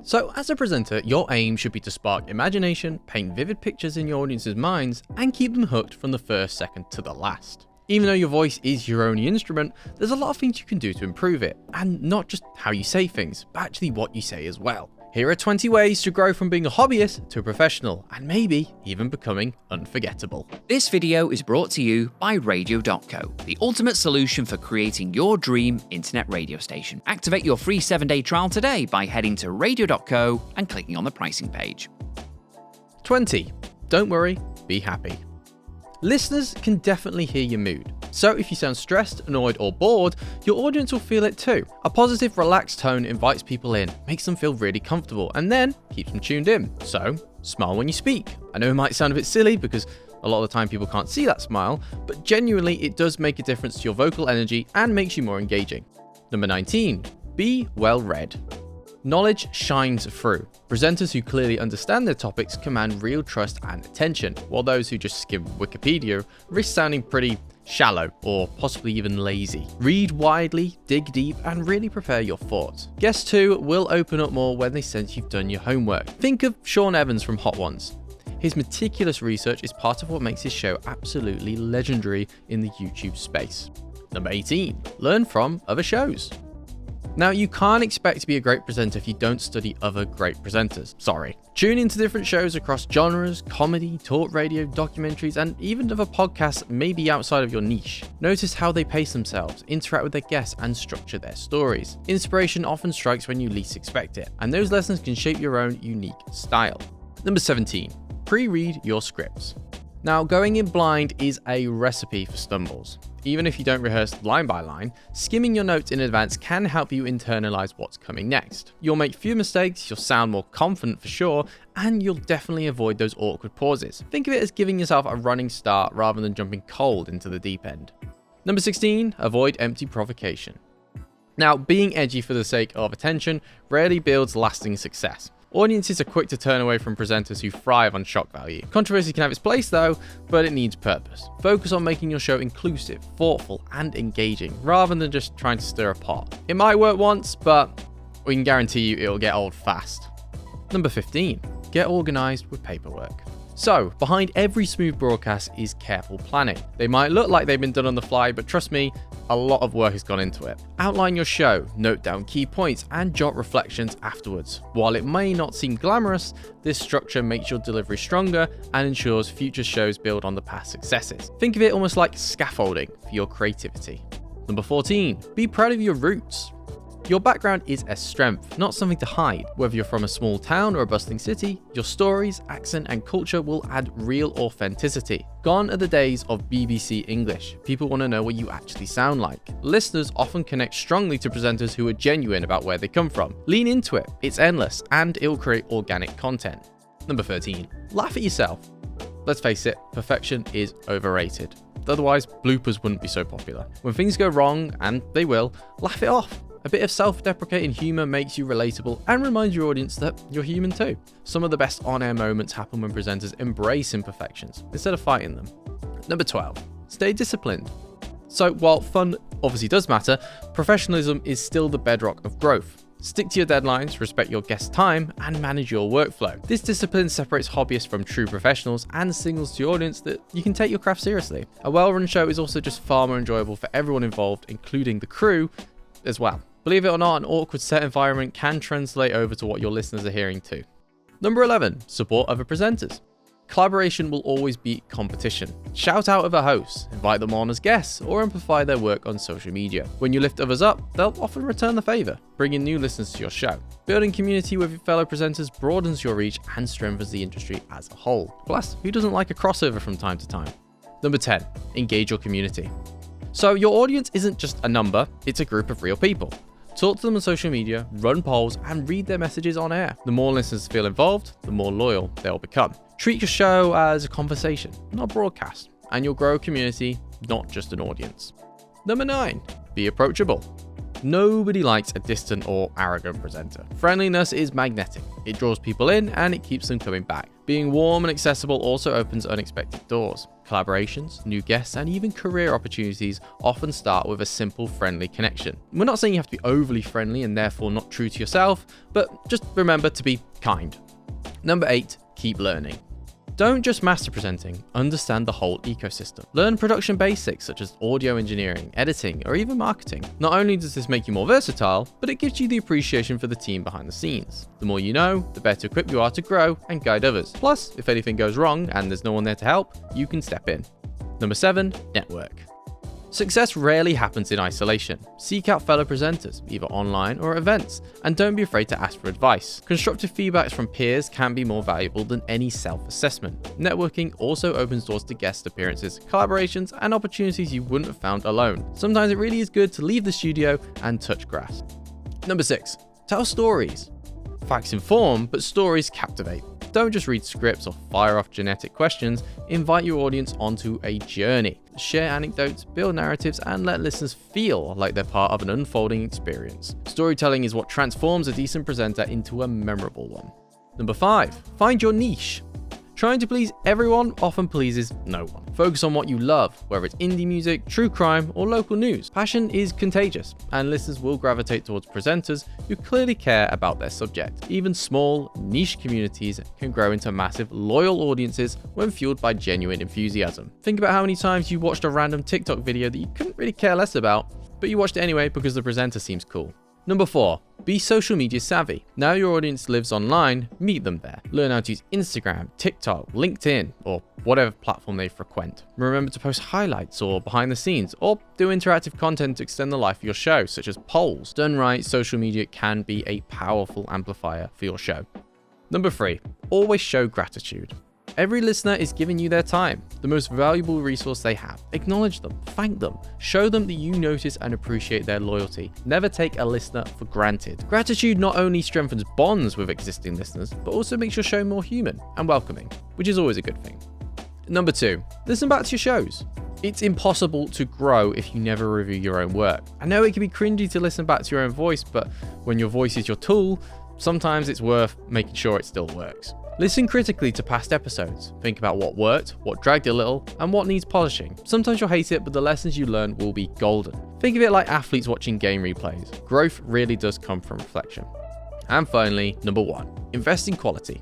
So as a presenter, your aim should be to spark imagination, paint vivid pictures in your audience's minds, and keep them hooked from the first second to the last. Even though your voice is your only instrument, there's a lot of things you can do to improve it, and not just how you say things, but actually what you say as well. Here are 20 ways to grow from being a hobbyist to a professional, and maybe even becoming unforgettable. This video is brought to you by Radio.co, the ultimate solution for creating your dream internet radio station. Activate your free 7-day trial today by heading to Radio.co and clicking on the pricing page. 20. Don't worry, be happy. Listeners can definitely hear your mood. So if you sound stressed, annoyed, or bored, your audience will feel it too. A positive, relaxed tone invites people in, makes them feel really comfortable, and then keeps them tuned in. So smile when you speak. I know it might sound a bit silly because a lot of the time people can't see that smile, but genuinely it does make a difference to your vocal energy and makes you more engaging. Number 19. Be well read. Knowledge shines through. Presenters who clearly understand their topics command real trust and attention, while those who just skim Wikipedia risk sounding pretty shallow or possibly even lazy. Read widely, dig deep, and really prepare your thoughts. Guests too will open up more when they sense you've done your homework. Think of Sean Evans from Hot Ones. His meticulous research is part of what makes his show absolutely legendary in the YouTube space. Number 18. Learn from other shows. Now, you can't expect to be a great presenter if you don't study other great presenters. Sorry. Tune into different shows across genres, comedy, talk radio, documentaries, and even other podcasts maybe outside of your niche. Notice how they pace themselves, interact with their guests, and structure their stories. Inspiration often strikes when you least expect it, and those lessons can shape your own unique style. Number 17. Pre-read your scripts. Now, going in blind is a recipe for stumbles. Even if you don't rehearse line by line, skimming your notes in advance can help you internalize what's coming next. You'll make fewer mistakes, you'll sound more confident for sure, and you'll definitely avoid those awkward pauses. Think of it as giving yourself a running start rather than jumping cold into the deep end. Number 16, avoid empty provocation. Now, being edgy for the sake of attention rarely builds lasting success. Audiences are quick to turn away from presenters who thrive on shock value. Controversy can have its place though, but it needs purpose. Focus on making your show inclusive, thoughtful, and engaging, rather than just trying to stir a pot. It might work once, but we can guarantee you it'll get old fast. Number 15. Get organized with paperwork. So, behind every smooth broadcast is careful planning. They might look like they've been done on the fly, but trust me, a lot of work has gone into it. Outline your show, note down key points, and jot reflections afterwards. While it may not seem glamorous, this structure makes your delivery stronger and ensures future shows build on the past successes. Think of it almost like scaffolding for your creativity. Number 14. Be proud of your roots. Your background is a strength, not something to hide. Whether you're from a small town or a bustling city, your stories, accent, and culture will add real authenticity. Gone are the days of BBC English. People want to know what you actually sound like. Listeners often connect strongly to presenters who are genuine about where they come from. Lean into it, it's endless, and it'll create organic content. Number 13. Laugh at yourself. Let's face it, perfection is overrated. Otherwise, bloopers wouldn't be so popular. When things go wrong, and they will, laugh it off. A bit of self-deprecating humor makes you relatable and reminds your audience that you're human too. Some of the best on-air moments happen when presenters embrace imperfections instead of fighting them. Number 12. Stay disciplined. So while fun obviously does matter, professionalism is still the bedrock of growth. Stick to your deadlines, respect your guest's time, and manage your workflow. This discipline separates hobbyists from true professionals and signals to your audience that you can take your craft seriously. A well-run show is also just far more enjoyable for everyone involved, including the crew as well. Believe it or not, an awkward set environment can translate over to what your listeners are hearing too. Number 11. Support other presenters. Collaboration will always beat competition. Shout out other hosts, invite them on as guests, or amplify their work on social media. When you lift others up, they'll often return the favor, bringing new listeners to your show. Building community with your fellow presenters broadens your reach and strengthens the industry as a whole. Plus, who doesn't like a crossover from time to time? Number 10. Engage your community. So your audience isn't just a number, it's a group of real people. Talk to them on social media, run polls, and read their messages on air. The more listeners feel involved, the more loyal they'll become. Treat your show as a conversation, not a broadcast, and you'll grow a community, not just an audience. Number 9. Be approachable. Nobody likes a distant or arrogant presenter. Friendliness is magnetic. It draws people in and it keeps them coming back. Being warm and accessible also opens unexpected doors. Collaborations, new guests, and even career opportunities often start with a simple, friendly connection. We're not saying you have to be overly friendly and therefore not true to yourself, but just remember to be kind. Number 8, keep learning. Don't just master presenting, understand the whole ecosystem. Learn production basics such as audio engineering, editing, or even marketing. Not only does this make you more versatile, but it gives you the appreciation for the team behind the scenes. The more you know, the better equipped you are to grow and guide others. Plus, if anything goes wrong and there's no one there to help, you can step in. Number 7, network. Success rarely happens in isolation. Seek out fellow presenters, either online or at events, and don't be afraid to ask for advice. Constructive feedbacks from peers can be more valuable than any self-assessment. Networking also opens doors to guest appearances, collaborations, and opportunities you wouldn't have found alone. Sometimes it really is good to leave the studio and touch grass. Number 6, tell stories. Facts inform, but stories captivate. Don't just read scripts or fire off genetic questions, invite your audience onto a journey. Share anecdotes, build narratives, and let listeners feel like they're part of an unfolding experience. Storytelling is what transforms a decent presenter into a memorable one. Number 5, find your niche. Trying to please everyone often pleases no one. Focus on what you love, whether it's indie music, true crime, or local news. Passion is contagious, and listeners will gravitate towards presenters who clearly care about their subject. Even small, niche communities can grow into massive, loyal audiences when fueled by genuine enthusiasm. Think about how many times you watched a random TikTok video that you couldn't really care less about, but you watched it anyway because the presenter seems cool. Number 4, be social media savvy. Now your audience lives online, meet them there. Learn how to use Instagram, TikTok, LinkedIn, or whatever platform they frequent. Remember to post highlights or behind the scenes, or do interactive content to extend the life of your show, such as polls. Done right, social media can be a powerful amplifier for your show. Number 3, always show gratitude. Every listener is giving you their time, the most valuable resource they have. Acknowledge them, thank them, show them that you notice and appreciate their loyalty. Never take a listener for granted. Gratitude not only strengthens bonds with existing listeners, but also makes your show more human and welcoming, which is always a good thing. Number 2, listen back to your shows. It's impossible to grow if you never review your own work. I know it can be cringy to listen back to your own voice, but when your voice is your tool, sometimes it's worth making sure it still works. Listen critically to past episodes. Think about what worked, what dragged a little, and what needs polishing. Sometimes you'll hate it, but the lessons you learn will be golden. Think of it like athletes watching game replays. Growth really does come from reflection. And finally, number 1, invest in quality.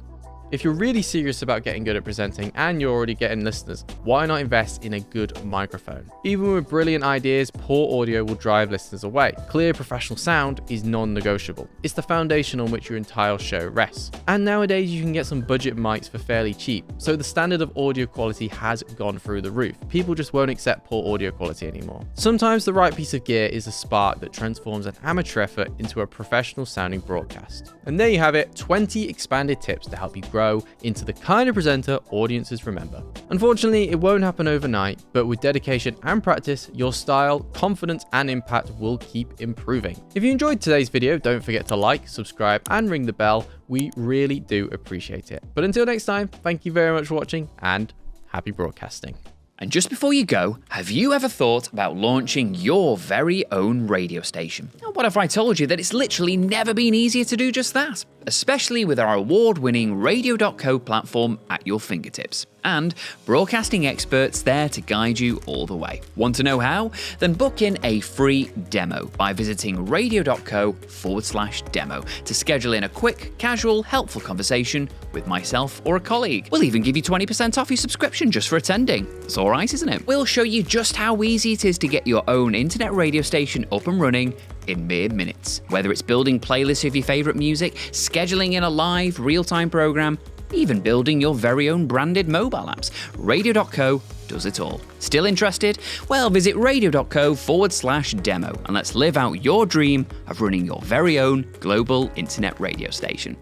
If you're really serious about getting good at presenting and you're already getting listeners, why not invest in a good microphone? Even with brilliant ideas, poor audio will drive listeners away. Clear, professional sound is non-negotiable. It's the foundation on which your entire show rests. And nowadays you can get some budget mics for fairly cheap, so the standard of audio quality has gone through the roof. People just won't accept poor audio quality anymore. Sometimes the right piece of gear is a spark that transforms an amateur effort into a professional sounding broadcast. And there you have it, 20 expanded tips to help you grow into the kind of presenter audiences remember. Unfortunately, it won't happen overnight, but with dedication and practice, your style, confidence, and impact will keep improving. If you enjoyed today's video, don't forget to like, subscribe, and ring the bell. We really do appreciate it. But until next time, thank you very much for watching and happy broadcasting. And just before you go, have you ever thought about launching your very own radio station? Now, what if I told you that it's literally never been easier to do just that? Especially with our award-winning Radio.co platform at your fingertips. And broadcasting experts there to guide you all the way. Want to know how? Then book in a free demo by visiting radio.co/demo to schedule in a quick, casual, helpful conversation with myself or a colleague. We'll even give you 20% off your subscription just for attending. It's all right, isn't it? We'll show you just how easy it is to get your own internet radio station up and running in mere minutes. Whether it's building playlists of your favorite music, scheduling in a live, real-time program, even building your very own branded mobile apps, Radio.co does it all. Still interested? Well, visit radio.co/demo and let's live out your dream of running your very own global internet radio station.